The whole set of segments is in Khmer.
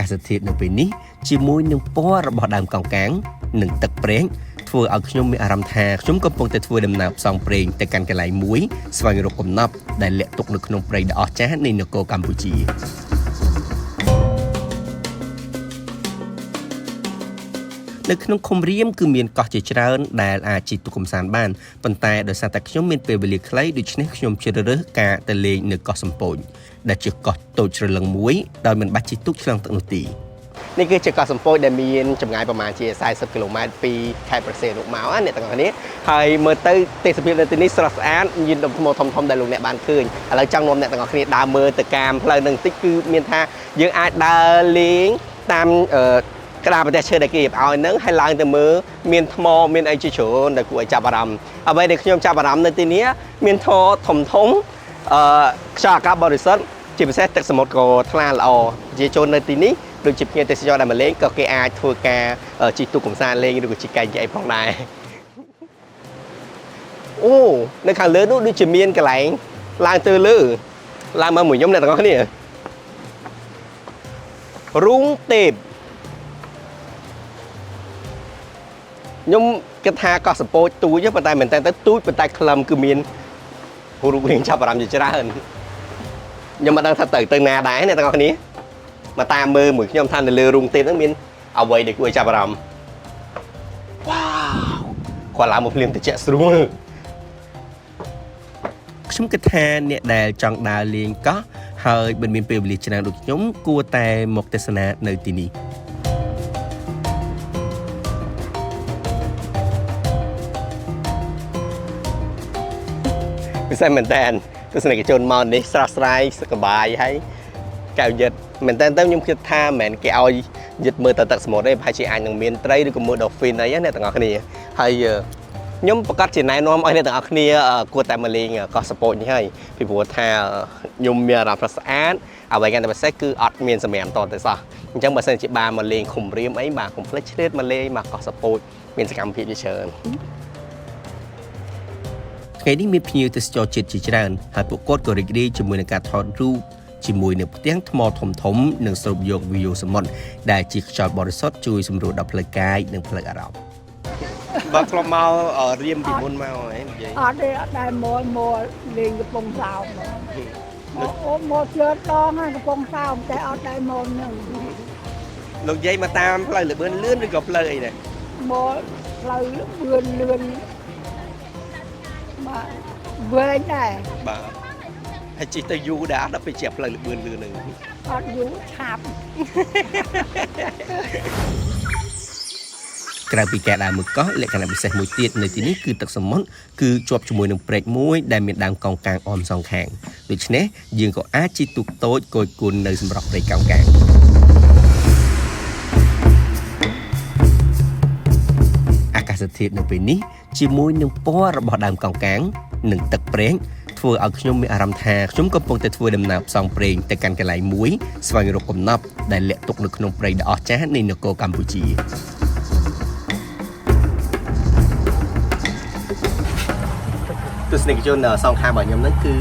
កាសធាតុនៅពេលនេះជាមួយនឹងពណ៌របស់ដើមកោងកាងនិងទឹកប្រេងធ្វើឲ្យខ្ញុំមានអារម្មណ៍ថាខ្ញុំកំពុងតែធ្វើដំណើរផ្សងព្រេងទៅកាន់កន្លែងមួយស្វែងរកកំណប់ដែលលាក់ទុកនៅក្នុងព្រៃដ៏អស្ចារ្យនៃនគរកម្ពុជានៅក្នុងឃុំរៀមគឺមានកោះជាច្រើនដែលអាចជិះទូកកម្សាន្តបានប៉ុន្តែដោយសារតែខ្ញុំមានពេលវេលាខ្លីដូច្នេះខ្ញុំជ្រើសរើសការទៅលេងនៅកោះសំពូចដែលជាកោះតូចជ្រលឹងមួយដោយមិនបាច់ជិះទូកឆ្លងទឹកនោះទេនេះគឺជាកោះសំពូចដែលមានចម្ងាយប្រមាណជា40គីឡូម៉ែត្រពីខេត្តព្រះសីហនុមកអ្នកទាំងអស់គ្នាហើយមើលទៅទេសភាពនៅទីនេះស្រស់ស្អាតមានដុំថ្មធំៗដែលលោកអ្នកបានឃើញឥឡូវចង់នាំអ្នកទាំងអស់គ្នាដើរមើលទៅតាមផ្លូវនឹងបន្តិចគឺមានថាយើងអាចដើរលេងតាមក្តារប្រទេសឈើដែលគេរៀបឲ្យហ្នឹងហើយឡើងទៅមើលមានថ្មមានអីជាច្រើនដែលគួរឲ្យចាប់អារម្មណ៍អ្វីដែលខ្ញុំចាប់អារម្មណ៍នៅទីនេះមានធម៌ធំខ្យល់អាកាសបរិសុទ្ធជាពិសេសទឹកសមុទ្រក៏ថ្លាល្អជាជននៅទីនេះដូចជាភ្ញៀវទេសចរដែលមកលេងក៏គេអាចធ្វើការជិះទូកកម្សាន្តលេងឬក៏ជិះកែងអីផងដែរអូនៅខាងលើនោះដូចជាមានកន្លែងឡើងទៅលើឡើងមកមួយខ្ញុំអ្នកទាំងអស់គ្នារូងទេពខ្ញុំគិតថាកោះសំពូចទូចប៉ុន្តែមែនតើទៅទូចប៉ុន្តែក្លឹមគឺមានរូបរាងចាប់អារម្មណ៍ជាច្រើនខ្ញុំមិនដឹងថាទៅណាដែរអ្នកទាំងអស់គ្នាមកតាមមើលមួយខ្ញុំថានៅលើរូងទេពហ្នឹងមានអ្វីដែលគួរឲ្យចាប់អារម្មណ៍វ៉ាវគាត់ឡើងមកភ្លាមតិចស្រួលខ្ញុំគិតថាអ្នកដែលចង់ដើរលេងកោះហើយមិនមានពេលវេលាច្រើនដូចខ្ញុំគួរតែមកទស្សនានៅទីនេះពិសេសមែនតើទស្សនិកជនមកនេះស្រស់ស្រាយសប្បាយហើយកៅយិតមែនតើខ្ញុំគិតថាមិនមែនគេឲ្យយិតមើលទៅទឹកសមុទ្រទេប្រហែលជាអាចនឹងមានត្រីឬក៏មើល dolphin អីណាអ្នកទាំងអស់គ្នាហើយខ្ញុំប្រកាសជាណែនាំឲ្យអ្នកទាំងអស់គ្នាគួរតែមកលេងកោះសំពូចនេះហើយពីព្រោះថាខ្ញុំមានអារម្មណ៍ស្រស់ស្អាតអ្វីកាន់តែពិសេសគឺអត់មានសម្រាប់តទៅសោះអញ្ចឹងបើសិនជាបានមកលេងឃុំរៀមអីបាទកុំភ្លេចឆ្លៀតមកលេងមកកោះសំពូចមានសកម្មភាពជាច្រើនថ្ងៃនេះមានភ្ញៀវទេសចរជាតិជាច្រើនហើយពួកគាត់ក៏រីករាយជាមួយនឹងការថតរូបជាមួយនឹងផ្ទាំងថ្មធំៗនិងស្រូបយកវីដេអូសមុទ្រដែលជាខ្យល់បរិសុទ្ធជួយសម្រួលដល់ផ្លូវកាយនិងផ្លូវអារម្មណ៍បើធ្លាប់មករៀមពីមុនមកហ៎និយាយអត់ទេអត់ដែរមកលេងកំពង់សោមអូមកជឿតងហ្នឹងកំពង់សោមតែអត់ដែរមកហ្នឹងលោកយាយមកតាមផ្លូវលឿនលឿនឬក៏ផ្លូវអីដែរមកផ្លូវលឿនលឿនបាទវែងដែរបាទហើយជិះទៅយូរដែរដល់ពេលជាផ្លូវលឿនលឿនហ្នឹងអត់យូរឆាប់ក្រៅពីការដើរមើលកោះលក្ខណៈពិសេសមួយទៀតនៅទីនេះគឺទឹកសមុទ្រគឺជាប់ជាមួយនឹងព្រែកមួយដែលមានដើមកោងកាងអមសងខាងដូច្នេះយើងក៏អាចជិះទូកតូចគយគន់នៅសម្រាប់ព្រែកកោងកាងអាកាសធាតុនៅពេលនេះជាមួយនឹងពណ៌របស់ដើមកោងកាងនិងទឹកប្រេងធ្វើឲ្យខ្ញុំមានអារម្មណ៍ថាខ្ញុំកំពុងតែធ្វើដំណើរផ្សងព្រេងទៅកាន់កន្លែងមួយស្វែងរកកំណប់ដែលលាក់ទុកនៅក្នុងព្រៃដ៏អស្ចារ្យនៃនគរកម្ពុជាទស្សនិកជនសងខាងរបស់ខ្ញុំហ្នឹងគឺ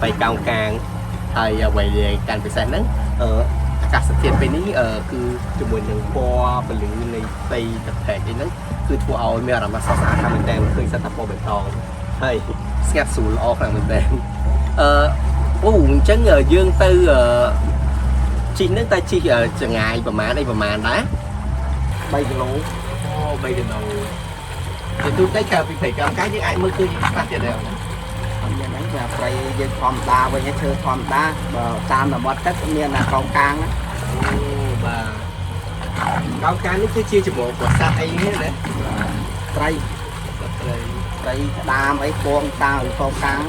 បៃកោងកាងហើយអ្វីដែលកាន់ពិសេសហ្នឹងអាកាសធាតុពេលនេះគឺជាមួយនឹងពណ៌ពលឺនៃផ្ទៃទឹកប្រេងអីហ្នឹងគឺធ្វើឲ្យមានអារម្មណ៍ស្រស់ស្អាតខ្លាំងមែនទែនឃើញសត្វថាពណ៌បៃតងហើយស្ងាត់ស្រួលល្អខ្លាំងមែនទែនអូអញ្ចឹងយើងទៅជិះហ្នឹងតែជិះចង្ងាយប្រហែលដែរ3គីឡូអូ3គីឡូទៅទូទៅក្រៅពីព្រៃកោងកាងយើងអាចមើលឃើញខ្លះទៀតដែរយ៉ាងហ្នឹងវាព្រៃយើងធម្មតាវិញឈើធម្មតាបើតាមតំបន់ទឹកមានកោងកាងអូបាទកោងកាងនេះគឺជាចំពោះប្រសាទអីហ្នឹងណាត្រីក្តាមអីពងតាកោងកាង